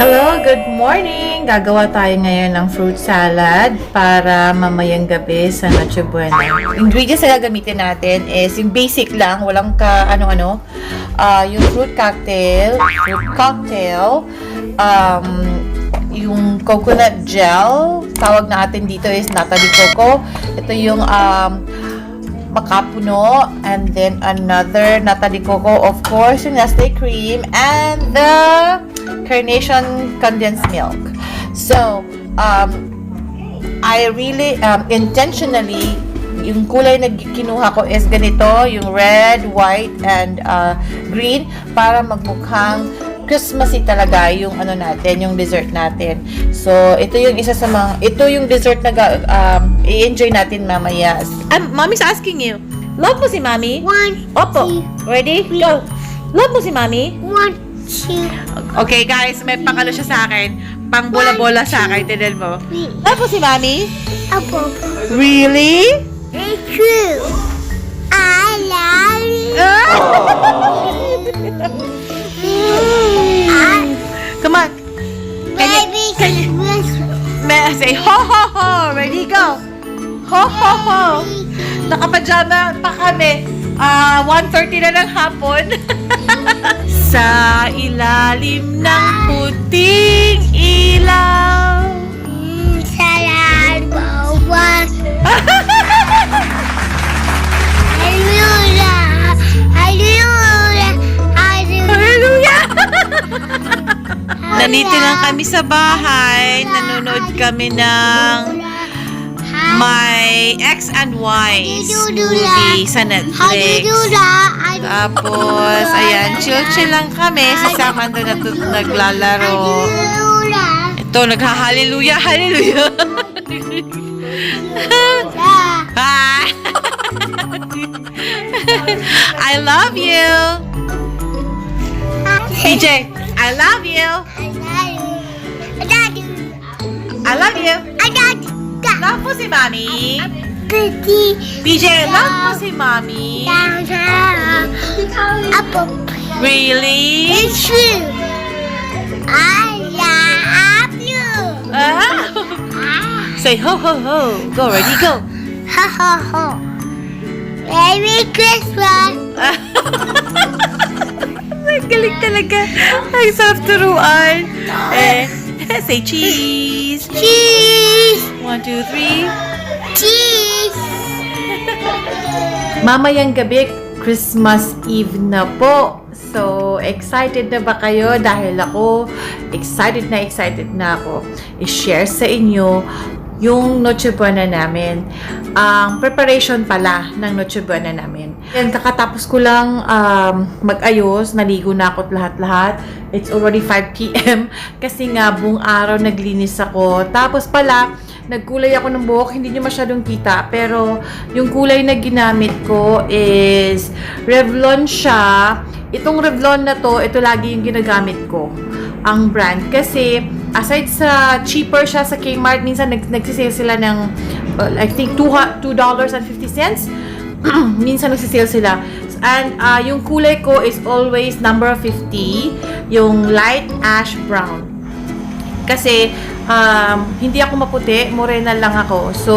Hello, good morning! Gagawa tayo ngayon ng fruit salad para mamayang gabi sa Noche Buena. Ingredients na gagamitin natin is yung basic lang, walang ka ano-ano. Yung fruit cocktail, yung coconut gel, tawag natin dito is nata de coco. Ito yung makapuno, and then another nata de coco, of course, yung Nestle cream, and the carnation condensed milk. So, I really, intentionally, yung kulay na kinuha ko is ganito, yung red, white, and green, para magmukhang Christmassy talaga yung ano natin, yung dessert natin. So, ito yung isa sa mga, ito yung dessert na i-enjoy natin mamaya. Mommy's asking you, love mo si Mommy? Opo. Ready? Go. Love mo si Mommy? 1, 2. Okay, guys, may pakalo siya sa akin. Pang bola-bola sa akin, tinan mo. Love mo si Mommy? Opo. Really? It's true. I love you. Come on. Baby, Can you say ho ho ho? Ready, go. Ho ho ho. Nakapajama pa kami. 1:30 na ng hapon. Sa ilalim ng puting ilaw. Salad bawang. Hallelujah. Hallelujah. Hallelujah! Nandito lang kami sa bahay. Nanonood kami ng My X and Y's movie sa Netflix. Tapos, ayan, chill-chill lang kami. Si Sam ando naglalaro. Ito, nagha-hallelujah, hallelujah. I love you. PJ, I love you. I love you. Love mo si Mommy. PJ, love mo si Mommy. Really? It's true. I love you. Say ho ho ho. Go, ready, go. Ha ha ha. Merry Christmas. Ang galing talaga. Ang sarap turuan. Say cheese. Cheese. 1, 2, 3. Cheese. Mamayang gabi, Christmas Eve na po. So, excited na ba kayo? Dahil ako, excited na ako i-share sa inyo yung Noche Buena namin. Ang preparation pala ng Noche Buena namin. Yan, kakatapos ko lang mag-ayos. Naligo na ako lahat-lahat. It's already 5 p.m. Kasi nga, buong araw naglinis ako. Tapos pala, nagkulay ako ng buhok. Hindi nyo masyadong kita. Pero, yung kulay na ginamit ko is Revlon siya. Itong Revlon na to, ito lagi yung ginagamit ko. Ang brand. Kasi, aside sa cheaper siya sa Kmart, minsan nagsisale sila ng, I think, $2.50. Minsan nagsisale sila. And, yung kulay ko is always number 50. Yung light ash brown. Kasi, hindi ako maputi, morena lang ako. So,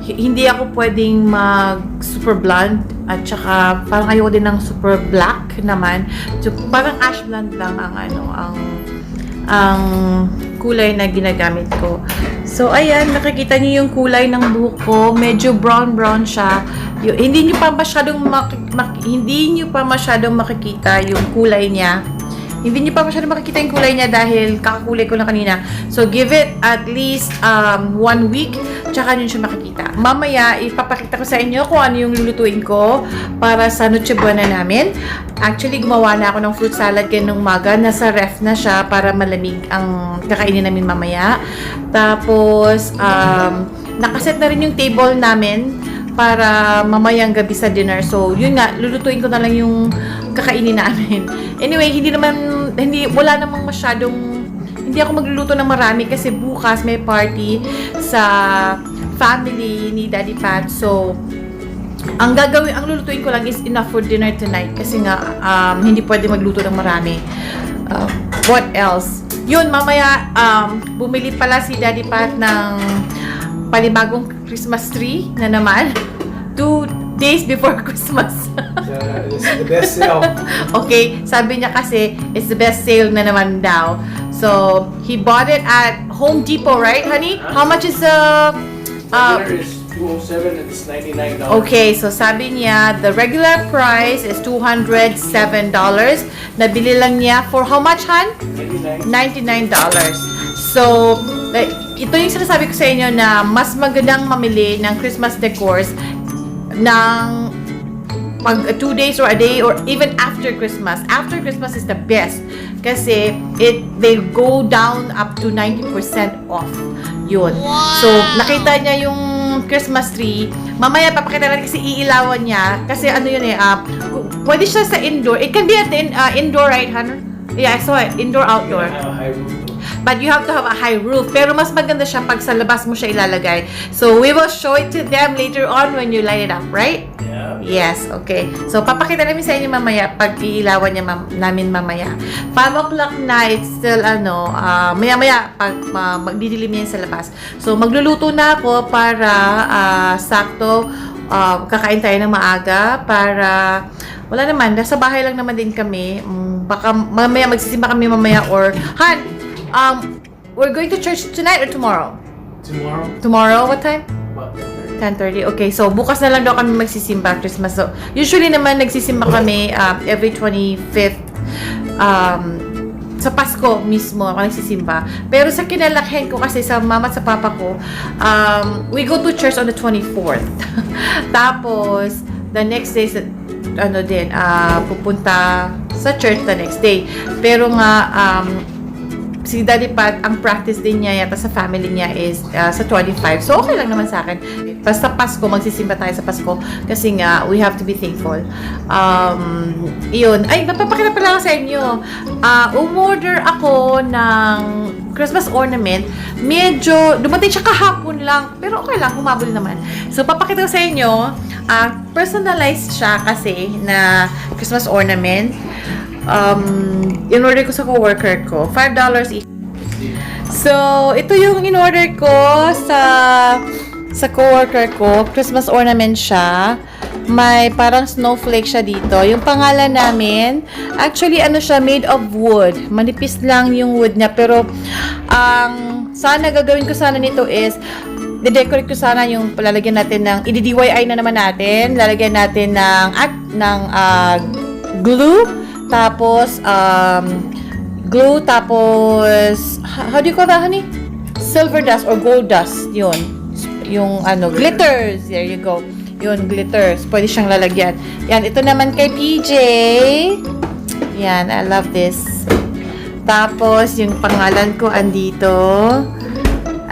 hindi ako pwedeng mag-super blonde at saka parang ayoko din ng super black naman. So, parang ash blonde lang ang kulay na ginagamit ko. So, ayan, nakikita niyo yung kulay ng buhok ko. Medyo brown siya. Hindi niyo pa masyadong makikita yung kulay niya. Hindi niyo pa masyadong makikita yung kulay niya dahil kakakulay ko lang kanina. So, give it at least 1 week, tsaka niyo siya makikita. Mamaya, ipapakita ko sa inyo kung ano yung lulutuin ko para sa Noche Buena namin. Actually, gumawa na ako ng fruit salad kaninang umaga. Nasa ref na siya para malamig ang kakainin namin mamaya. Tapos, nakaset na rin yung table namin para mamayang gabi sa dinner. So, yun nga, lulutuin ko na lang yung kakainin namin. Anyway, wala namang masyadong, hindi ako magluluto ng marami kasi bukas may party sa family ni Daddy Pat. So, ang lulutuin ko lang is enough for dinner tonight kasi nga, hindi pwede magluto ng marami. What else? Yun, mamaya, bumili pala si Daddy Pat ng panibagong Christmas tree na naman. 2 days before Christmas. It's the best sale. Okay, sabi niya kasi, it's the best sale na naman daw. So, he bought it at Home Depot, right, honey? How much is the... Regular is $207 and it's $99. Okay, so sabi niya, the regular price is $207. Nabili lang niya for how much, Han? $99. So, ito yung sinasabi ko sa inyo na mas magandang mamili ng Christmas decors ng pag 2 days or a day or even after Christmas. After Christmas is the best kasi they go down up to 90% off. Yun. So, nakita niya yung Christmas tree. Mamaya papakita natin kasi iilawan niya. Kasi ano yun eh, pwede siya sa indoor. It can be at the indoor, right, Han? Yeah, I saw it. Indoor, outdoor. But you have to have a high roof. Pero mas maganda siya pag sa labas mo siya ilalagay. So, we will show it to them later on when you light it up, right? Yeah. Yes, okay. So, papakita namin sa inyo mamaya pag iilawan niya namin mamaya. 5 o'clock na, it's still maya-maya pag magdidilim yan sa labas. So, magluluto na ako para sakto kakain tayo ng maaga para wala naman, nasa bahay lang naman din kami. Baka mamaya magsisimba kami mamaya or Han, we're going to church tonight or tomorrow? Tomorrow? Tomorrow, what time? What? 10:30. Okay, so bukas na lang daw kami magsisimba Christmas. So, usually naman nagsisimba kami every 25th sa Pasko mismo ako nagsisimba. Pero sa kinalakihan ko kasi sa mama at sa papa ko, we go to church on the 24th. Tapos, the next day, pupunta sa church the next day. Pero nga, si Daddy Pat, ang practice din niya yata sa family niya is sa 25. So, okay lang naman sa akin. Basta Pasko, magsisimba tayo sa Pasko. Kasi nga, we have to be thankful. Yun. Ay, napapakita pala ako sa inyo. Umorder ako ng Christmas ornament. Medyo, dumating siya kahapon lang. Pero okay lang, humabol naman. So, papakita ko sa inyo. Personalized siya kasi na Christmas ornament. In-order ko sa co-worker ko. $5 each. So, ito yung in-order ko sa co-worker ko. Christmas ornament siya. May parang snowflake siya dito. Yung pangalan namin, actually, siya, made of wood. Manipis lang yung wood niya. Pero, sana gagawin ko sana nito is, de-decorate ko sana yung lalagyan natin ng, i-DIY na naman natin. Lalagyan natin ng glue. Tapos, glue, tapos, how do you call that, honey? Silver dust or gold dust, yun. Yung, glitters, there you go. Yun, glitters, pwede siyang lalagyan. Yan, ito naman kay PJ. Yan, I love this. Tapos, yung pangalan ko andito.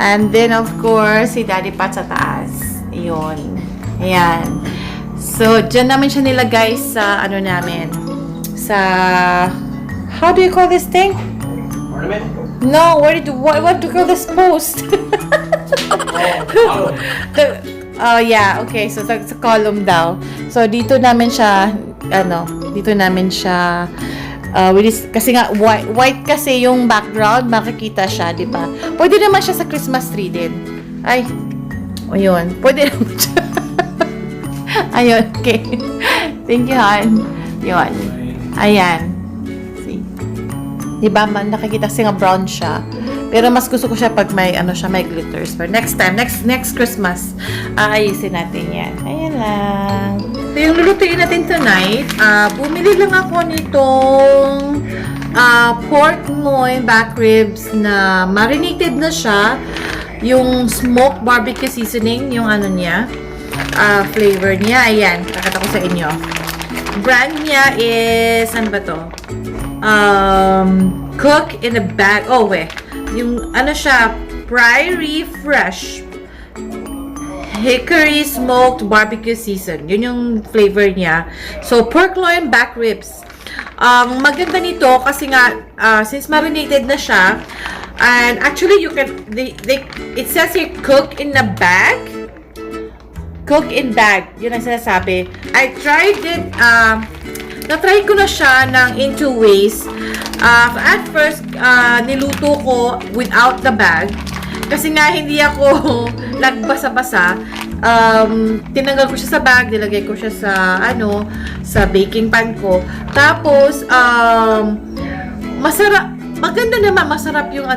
And then, of course, si Daddy Pat sa taas. Yun. Ayan. So, dyan naman siya nilagay sa, namin. Sa, how do you call this thing? Ornament? No, what do you call this post? Yeah, okay. So, sa column daw. So, dito namin siya, kasi nga, white kasi yung background, makikita siya, di ba? Pwede naman siya sa Christmas tree din. Ay, yun. Pwede naman siya. Ayun, okay. Thank you, Han. Yun. Ayan. See? Diba, nakikita kasi nga brown siya. Pero mas gusto ko siya pag may, may glitters. But next time, next Christmas, aayusin natin yan. Ayan lang. So, yung lulutuin natin tonight, bumili lang ako nitong pork loin back ribs na marinated na siya. Yung smoked barbecue seasoning, yung niya, flavor niya. Ayan, kakata ko sa inyo. Brand niya is, ano ba to? Cook in a bag. Oh, wait. Yung, siya, Prairie Fresh Hickory Smoked Barbecue Season. Yun yung flavor niya. So, pork loin back ribs. Maganda nito kasi nga, since marinated na siya, and actually, you can, it says here, cook in a bag. Cook in bag. Yun ang sinasabi. I tried it na-try ko na siya in 2 ways. At first, niluto ko without the bag. Kasi nga, hindi ako nagbasa-basa. Tinanggal ko siya sa bag, nilagay ko siya sa, sa baking pan ko. Tapos, maganda naman, masarap yung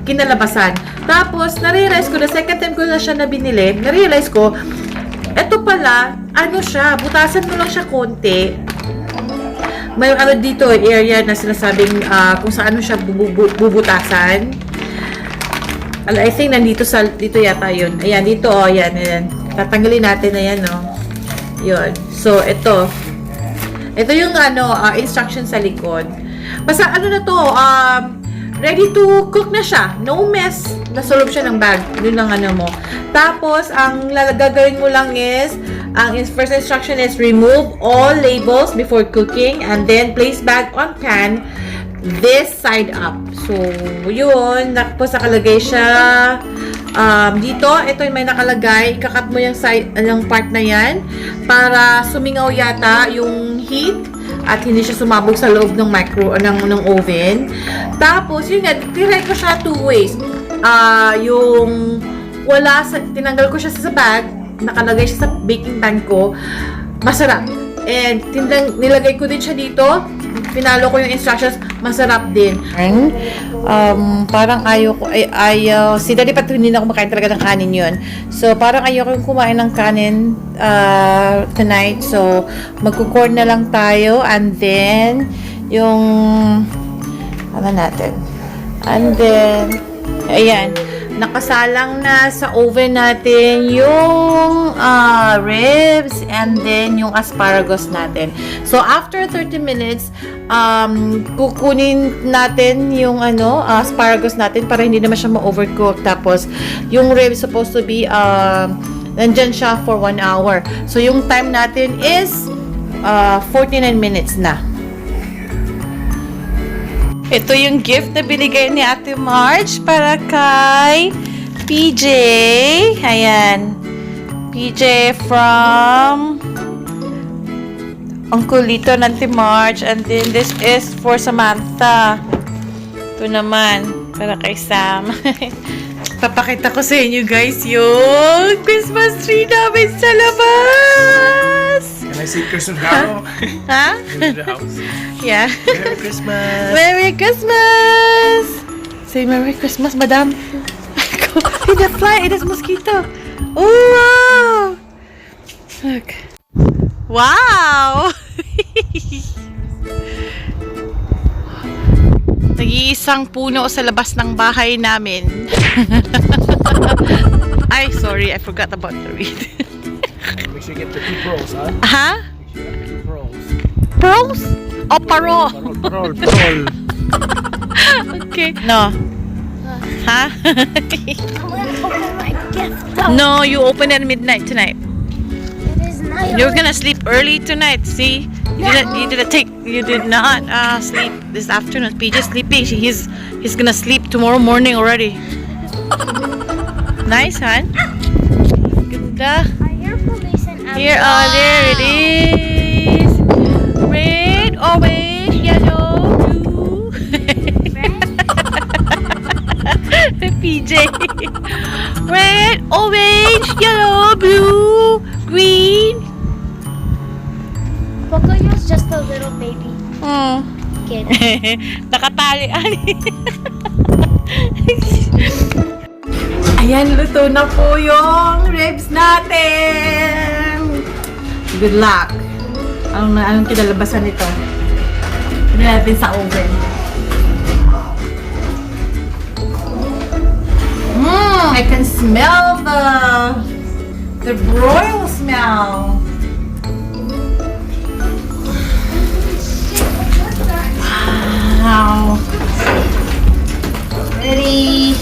kinalabasan. Tapos, na-realize ko, the second time ko na siya binili, na-realize ko, eto pala, siya, butasan mo lang siya konti. May dito, area na sinasabing kung saan siya bubutasan. I think dito yata yun. Ayan, dito, ayan. Tatanggalin natin, ayan, yun. So, ito yung, instruction sa likod. Basta, na to, ready to cook na siya. No mess. Nasulog siya ng bag. Yun ang mo. Tapos, ang gagawin mo lang is, ang first instruction is remove all labels before cooking and then place bag on pan this side up. So, yun. Tapos, nakalagay siya dito. Ito yung may nakalagay. Ikakat mo yung part na yan para sumingaw yata yung heat at hindi siya sumabog sa loob ng ng oven. Tapos, yun nga, tinry ko siya 2 ways. Tinanggal ko siya sa bag, nakalagay siya sa baking pan ko, masarap. And, nilagay ko din siya dito, pinalo ko yung instructions, masarap din. Parang ayaw, si Daddy Pat hindi na kumakain talaga ng kanin yun. So, parang ayaw ko yung kumain ng kanin tonight. So, magkukorn na lang tayo. And then, yung, natin. And then, ayan, nakasalang na sa oven natin yung ribs and then yung asparagus natin. So, after 30 minutes, kukunin natin yung asparagus natin para hindi naman siya ma-overcook. Tapos, yung ribs supposed to be nandyan siya for 1 hour. So, yung time natin is 49 minutes na. Ito yung gift na binigay ni Ate March para kay PJ. Ayan. PJ from Uncle Lito ng Ate March. And then this is for Samantha. Ito naman. Para kay Sam. Papakita ko sa inyo guys yung Christmas tree namin sa labas. Can I see Christmas Carol? Ha? In the house. Yeah. Merry Christmas. Merry Christmas! Say Merry Christmas, Madam. Hey, the fly! It is mosquito. Oh, wow! Look. Wow! Nag-iisang puno sa labas ng bahay namin. Ay, sorry. I forgot about the read. Make sure you get the 2 pearls, huh? Huh? Make sure you get the 2 pearls. Pearls? O paro? Pearl. Okay. No. Huh? I'm gonna open my gift. No, you open at midnight tonight. It is night. You're gonna sleep early tonight. See, you did not sleep this afternoon. PJ's sleeping. He's gonna sleep tomorrow morning already. Nice, hon. Ganda. I hear police and Here, there it is. Red, orange, yellow, blue. PJ. Red, orange, yellow, blue, green. Pocoyo's just a little baby kid. Nakatali. Ayan, luto na po yung ribs natin. Good luck. Anong kinalabasan nito? Pili natin sa oven. I can smell the broil smell. Wow. Ready.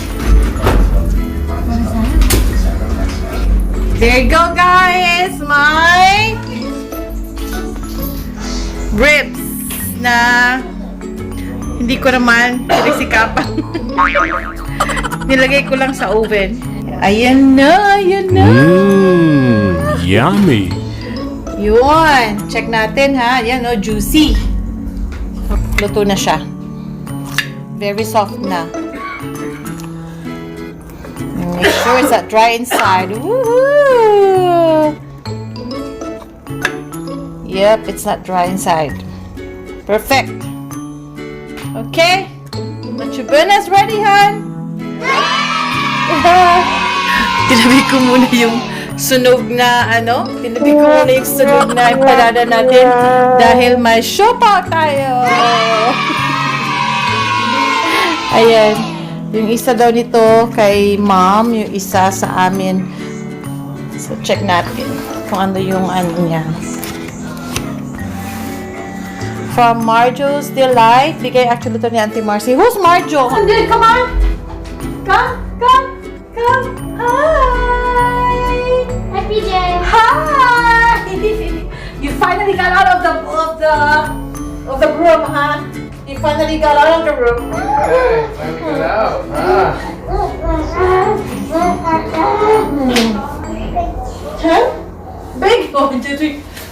There you go, guys. My ribs na hindi ko naman pinisikapan. Nilagay ko lang sa oven. Ayan na, ayan na. Yummy. Yun. Check natin ha. Yan no, juicy. Luto na siya. Very soft na. Make sure it's not dry inside. Woohoo! Yep, it's not dry inside. Perfect. Okay. Noche Buena is ready, hon. Tinabi ko muna yung sunog na tinabi ko muna yung sunog na empanada natin dahil may siopaw tayo. Ayan. Yung isa daw nito kay mom, yung isa sa amin. So, check natin kung ano yung niya. From Marjo's Delight. Bigay actually ito ni Auntie Marcy. Who's Marjo? Hindi, come on! Come! Hi! Hi, PJ. Hi! You finally got out of the room, huh? You finally got out of the room. Okay, finally got out. Huh? Big? Oh,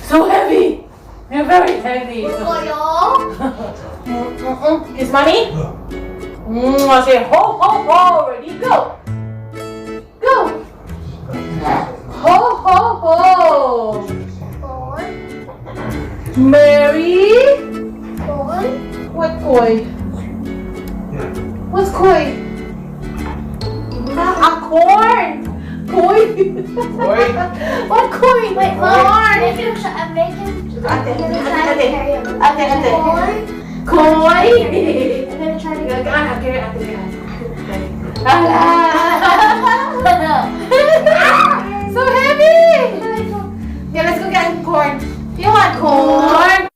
so heavy. You're very heavy. Kiss mommy. I say ho ho ho. Ready? Go. Go. Ho ho ho. Mary. What koi? What's koi? A corn. Koi. Koi? What koi? Wait, Corn. make him Ate. I'm gonna try to carry him. Ate. Corn. Koi. I'm gonna try to So heavy. Yeah, let's go get corn. You want corn?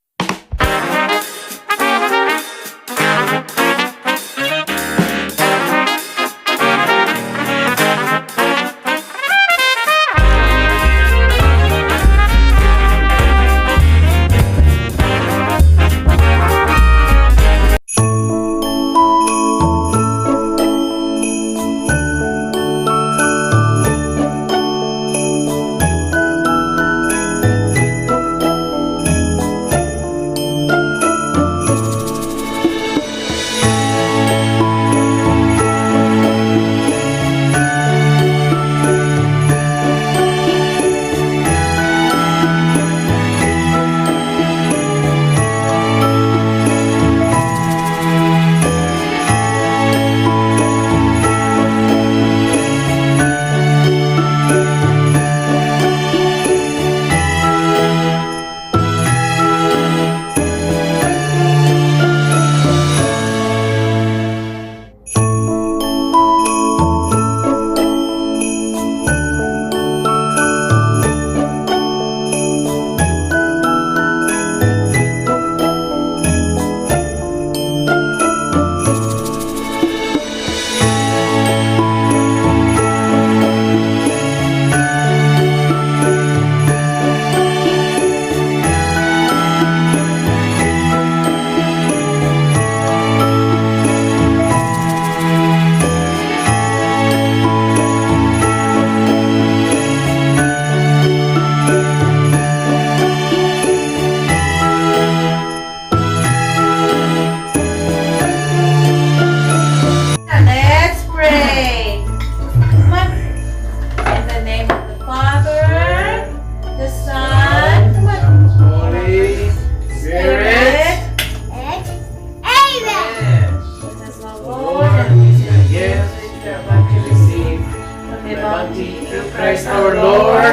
Christ our Lord.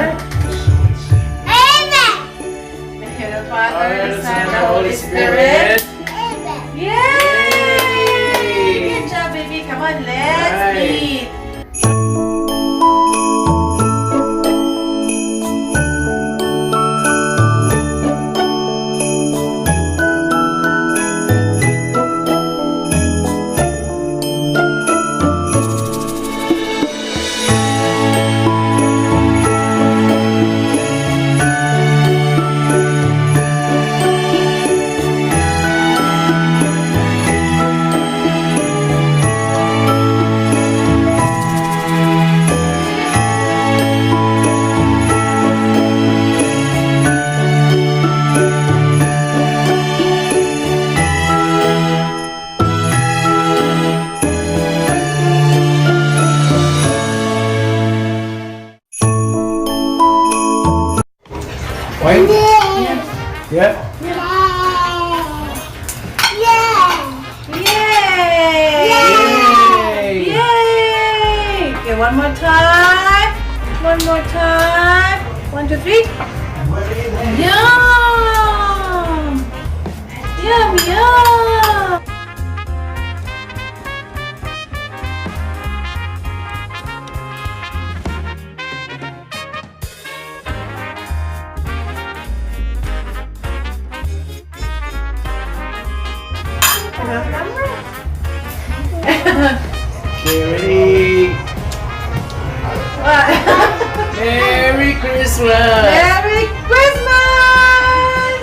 Amen. May the Father, Father, the Son, and the Holy Spirit. Amen. Yay! Good job, baby. Come on, let's Right. eat. White? Yeah. Yay! Yay! Yay! Okay, one more time. One more time. 1, 2, 3. Yum! Yum, yum! Okay, ready? Merry Christmas! Merry Christmas!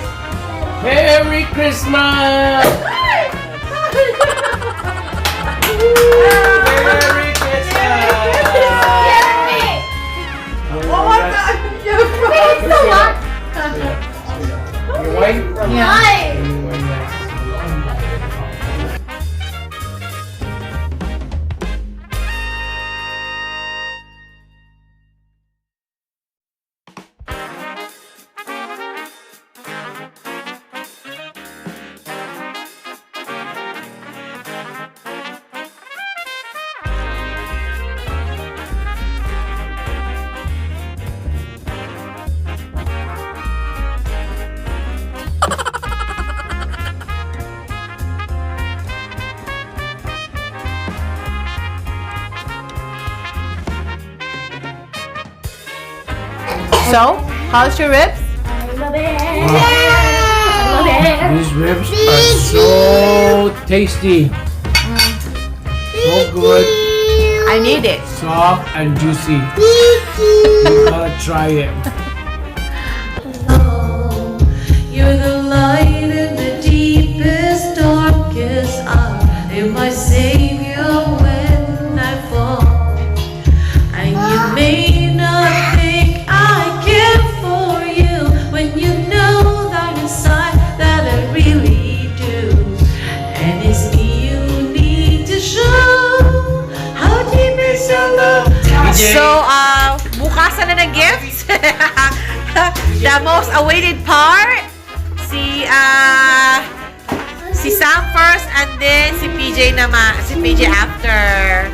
Merry Christmas! Merry Christmas! Oh my God! You're You white? Yeah. So, how's your ribs? These ribs are so tasty. So good. I need it. Soft and juicy. You gotta try it. You're the light in the deepest, darkest hour. You're my savior when I fall. And you may not think I care for you when you know that inside that I really do. And it's me you need to show how deep is your love. So, bukasan na ng gifts. The most awaited part. Si Sam first and then si PJ naman. Si PJ after.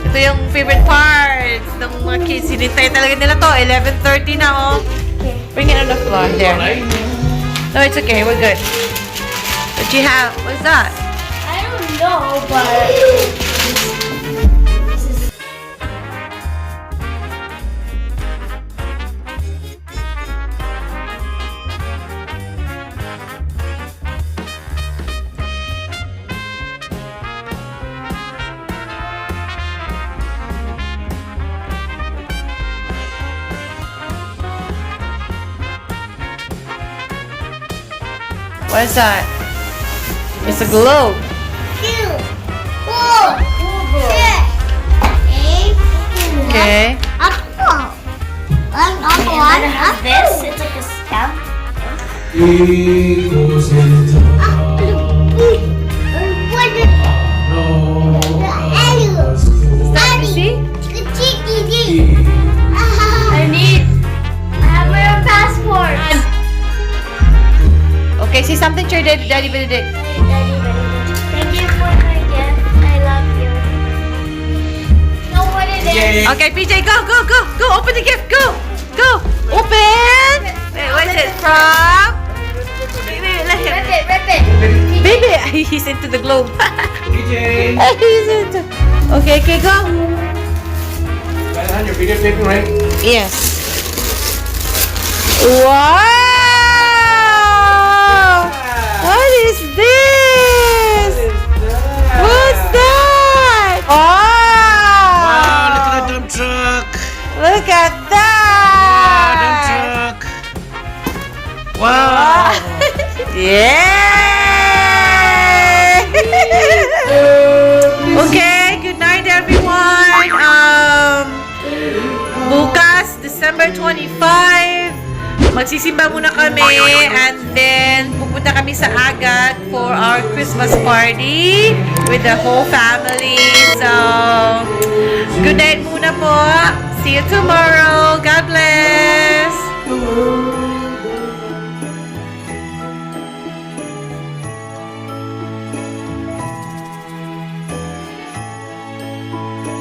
Ito yung favorite parts ng mga kids. Sinintay talaga nila to. 11:30 na, oh. Bring it on the floor. There. No, it's okay. We're good. What you have? What's that? I don't know, but What is that? It's a globe. 2, 4, 6, 8, Okay. Apple. One. This. It's like a stamp. See? I have my own passport. Okay, see something to your Daddy Benedict. Thank you for my gift. I love you. Know what it is? Okay, PJ, go. Open the gift. Go. Open. Wait, what is it from? Wait, let him. Rip it. Baby, he's into the globe. DJ! He's into. Okay, go. Got it on your videotaping, right? Yes. Wow! What is this? What's that? Wow, look Oh! at that dump truck! Look at Dump that! truck! Wow! Yeah! Okay, good night everyone. Bukas, December 25, magsisimba muna kami and then pupunta kami sa Agad for our Christmas party with the whole family. So, good night muna po. See you tomorrow. God bless.